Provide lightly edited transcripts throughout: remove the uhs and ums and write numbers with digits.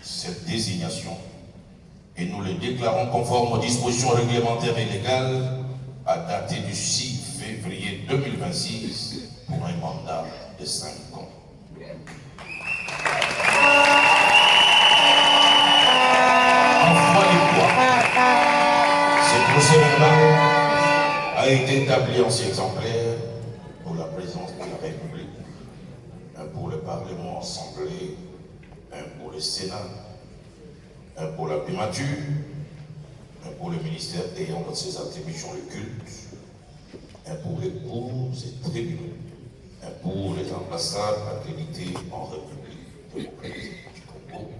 cette désignation et nous le déclarons conforme aux dispositions réglementaires et légales à dater du 6 février 2026 pour un mandat de 5 ans. En foi et foi, ce procès-verbal a été établi en 6 exemplaires pour la présidence de la République, un pour le Parlement assemblé, un pour le Sénat, un pour la primature, un pour le ministère ayant dans ses attributions le culte, un pour les cours et tribunaux, un pour les ambassades accréditées en République démocratique du Congo,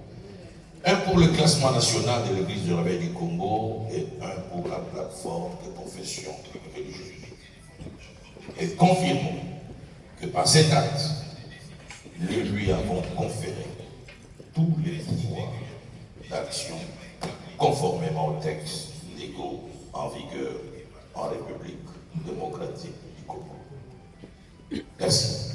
un pour le classement national de l'Église du Réveil du Congo et un pour la plateforme de confession religieuse. Et confirmons que par cet acte, nous lui avons conféré tous les pouvoirs d'action conformément aux textes légaux en vigueur en République démocratique du Congo. Merci.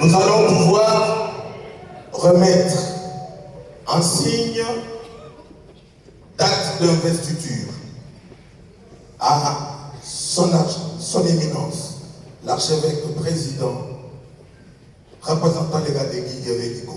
Nous allons pouvoir remettre en signe d'acte d'investiture à son éminence, l'archevêque président, représentant légal de Guinée du Congo.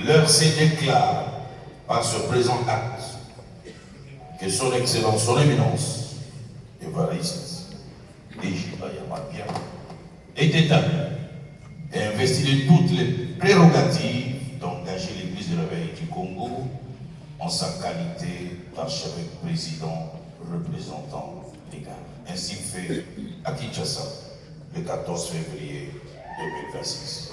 L'heure se déclare par ce présent acte que son Excellence, son Éminence, Évariste Ndayishimiye est établi et investi de toutes les prérogatives d'engager l'Église du Réveil du Congo en sa qualité d'archevêque président représentant légal. Ainsi fait à Kinshasa le 14 février 2026.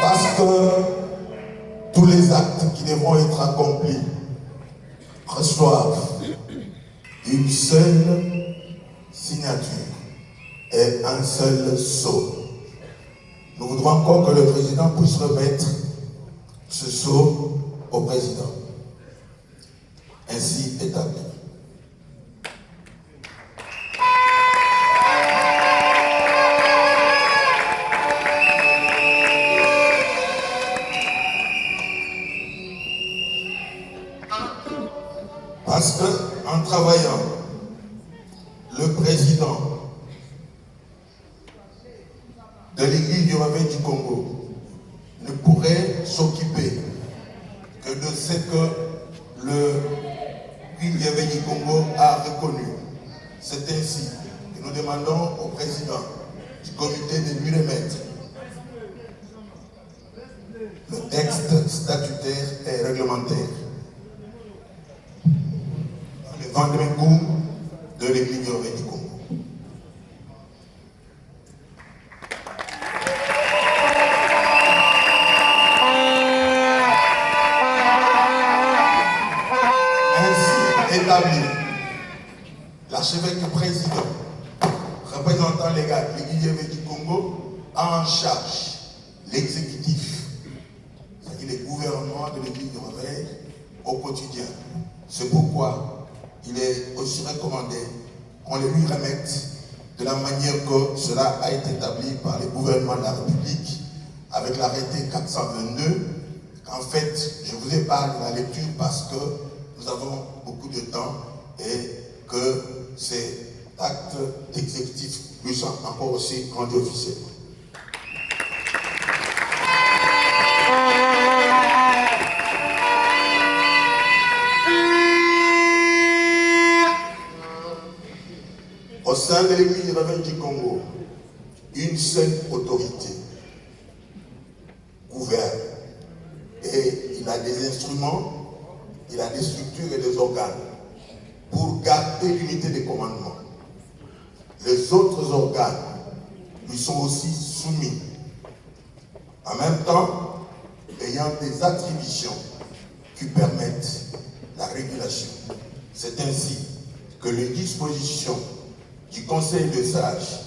Parce que tous les actes qui devront être accomplis reçoivent une seule signature et un seul sceau. Nous voudrons encore que le président puisse remettre ce sceau au président. Ainsi établi. Parce qu'en travaillant, le président de l'Église du Réveil du Congo ne pourrait s'occuper que de ce que l'Église du Réveil du Congo a reconnu. C'est ainsi que nous demandons au président du comité de lui remettre le texte statutaire et réglementaire. Le vendredi coup de l'Église du Réveil du Congo. Ainsi établi, l'archevêque président, représentant légal de l'Église du Réveil du Congo, a en charge l'exécutif, c'est-à-dire les gouvernements de l'Église du Réveil au quotidien. C'est pourquoi il est aussi recommandé qu'on les lui remette de la manière que cela a été établi par les gouvernements de la République avec l'arrêté 422. En fait, je vous épargne la lecture parce que nous avons beaucoup de temps et que ces actes exécutifs lui sont encore aussi rendus officiels. Au sein de l'Église du Réveil du Congo, une seule autorité gouverne. Et il a des instruments, il a des structures et des organes pour garder l'unité des commandements. Les autres organes lui sont aussi soumis. En même temps, ayant des attributions qui permettent la régulation. C'est ainsi que les dispositions du Conseil de sages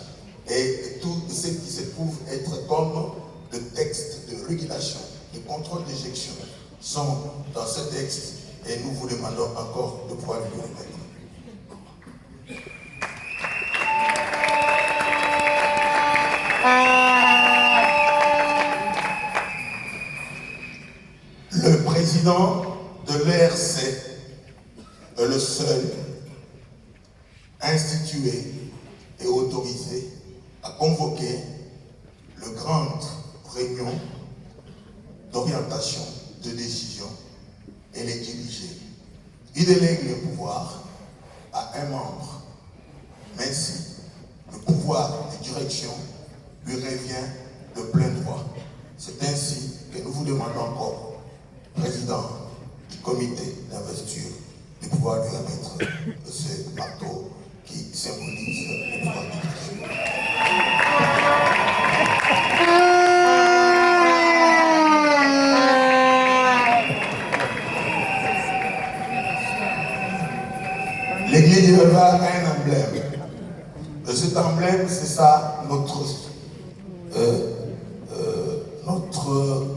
et tout ce qui se trouve être comme le texte de régulation, de contrôle d'éjection sont dans ce texte et nous vous demandons encore de pouvoir le remettre. Le président de l'ERC est le seul institué et autorisé à convoquer le grande réunion d'orientation, de décision et les diriger. Il délègue le pouvoir à un membre, mais si le pouvoir de direction lui revient de plein droit. C'est ainsi que nous vous demandons encore, président du comité d'investiture, de pouvoir lui remettre ce marteau qui symbolise le pouvoir de direction. L'église de Réveil a un emblème. Et cet emblème, c'est ça, notre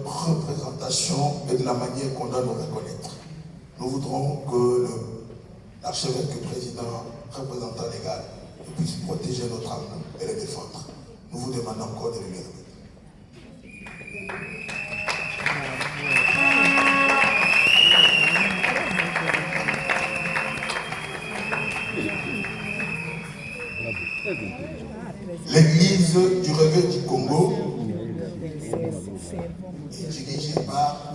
représentation et de la manière qu'on doit nous reconnaître. Nous voudrons que l'archevêque président, représentant légal, puisse protéger notre âme et le défendre. Nous vous demandons encore de le remettre. L'église du Réveil du Congo est dirigée par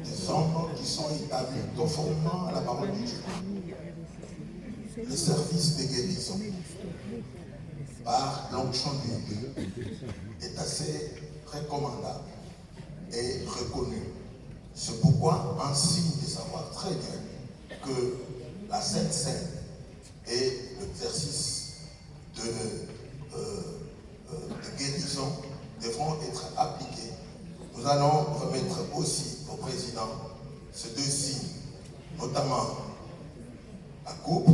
des hommes qui sont établis conformément à la parole de Dieu. Le service de guérison par l'onction du est assez recommandable et reconnu. C'est pourquoi, en signe de savoir très bien que la Sainte Seine et l'exercice de guérison devront être appliqués. Nous allons remettre aussi au président ces deux signes, notamment la coupe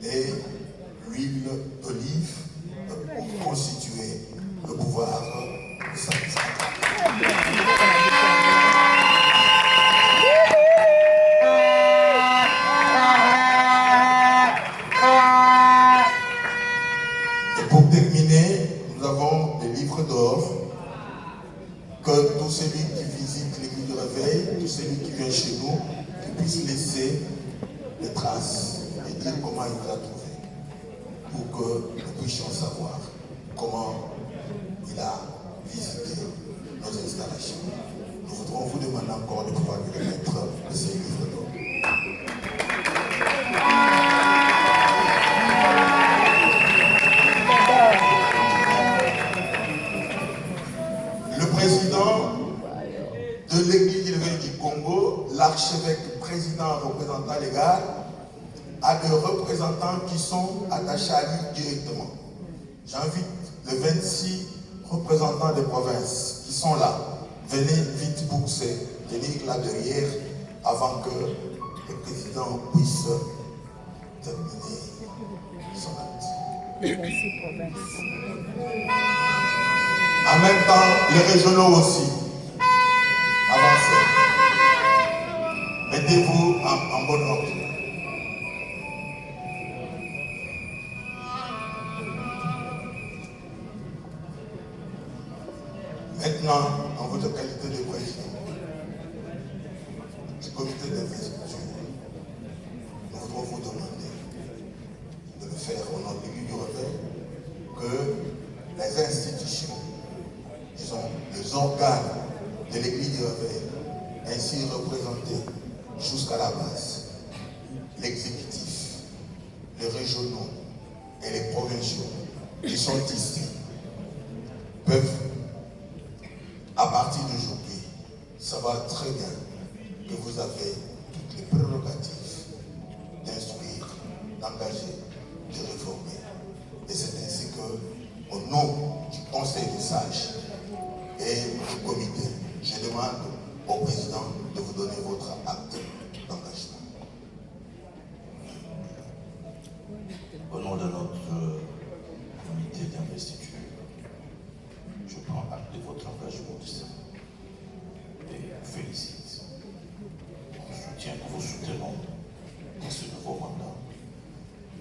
et l'huile d'olive pour constituer le pouvoir de sa que tout celui qui visite l'église du Réveil, tout celui qui vient chez nous, qui puisse laisser des traces et dire comment il nous a trouvé, pour que nous puissions savoir comment il a visité nos installations. Nous voudrons vous demander encore de pouvoir lui remettre ces livres d'or. De l'église du Réveil du Congo, l'archevêque président représentant légal a des représentants qui sont attachés à lui directement. J'invite les 26 représentants des provinces qui sont là. Venez vite pour se tenir là derrière avant que le président puisse terminer son acte. Les 26 provinces. En même temps, les régionaux aussi. Avancez. Mettez-vous en bon ordre. Maintenant, en votre qualité de président du comité d'investiture, nous voudrons vous demander de le faire au nom de l'Église du Réveil, que les institutions, disons, les organes de l'Église du Réveil, ainsi représentés jusqu'à la base, l'exécutif, les régionaux et les provinciaux qui sont ici peuvent, à partir d'aujourd'hui, savoir très bien que vous avez toutes les prérogatives d'instruire, d'engager, de réformer. Et c'est ainsi que, au nom du Conseil des sages et du comité, je demande au président de vous donner votre acte d'engagement. Au nom de notre comité d'investiture, je prends acte de votre engagement du Sénat et vous félicite. On soutient, nous vous soutenons dans ce nouveau mandat.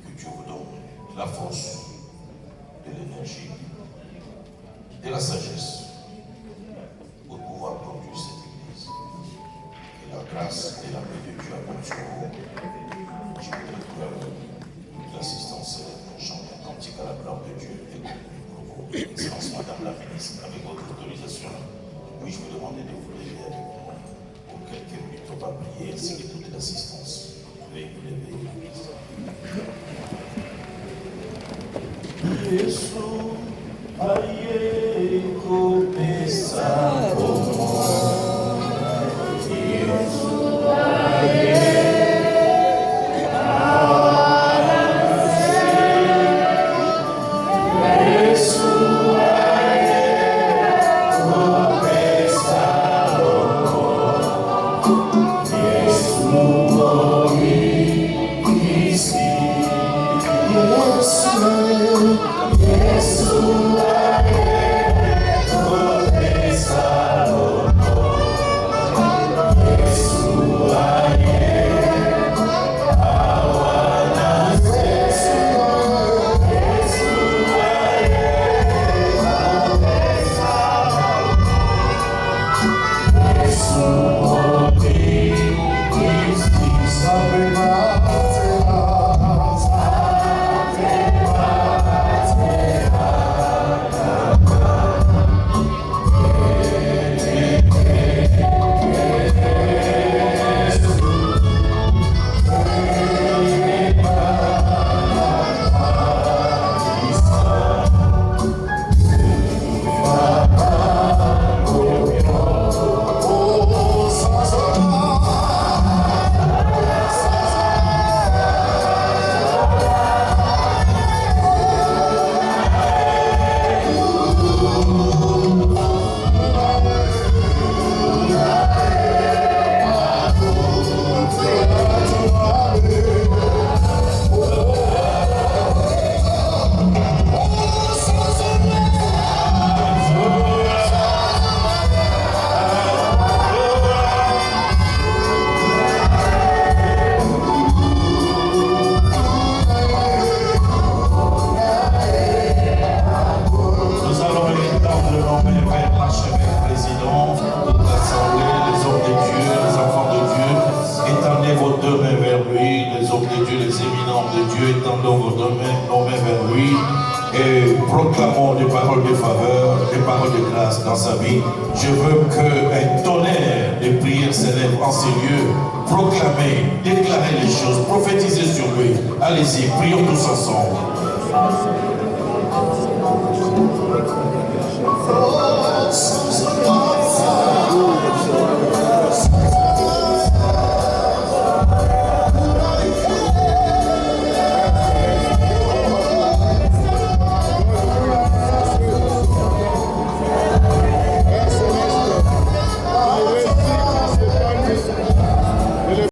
Que Dieu vous donne la force, de l'énergie, de la sagesse pour pouvoir conduire cette Église. Que la grâce et la paix de Dieu abondent sur vous. Je voudrais que l'assistance chante un cantique à la gloire de Dieu et pour vous, Excellence Madame la Ministre, avec votre autorisation, puis-je vous demander de vous lever avec moi pour quelques minutes. On va prier ainsi que toute l'assistance. Veuillez vous lever. Yesu aye começar proclamons des paroles de faveur, des paroles de grâce dans sa vie. Je veux qu'un tonnerre de prières s'élève en ces lieux. Proclamez, déclarez les choses, prophétisez sur lui. Allez-y, prions tous ensemble.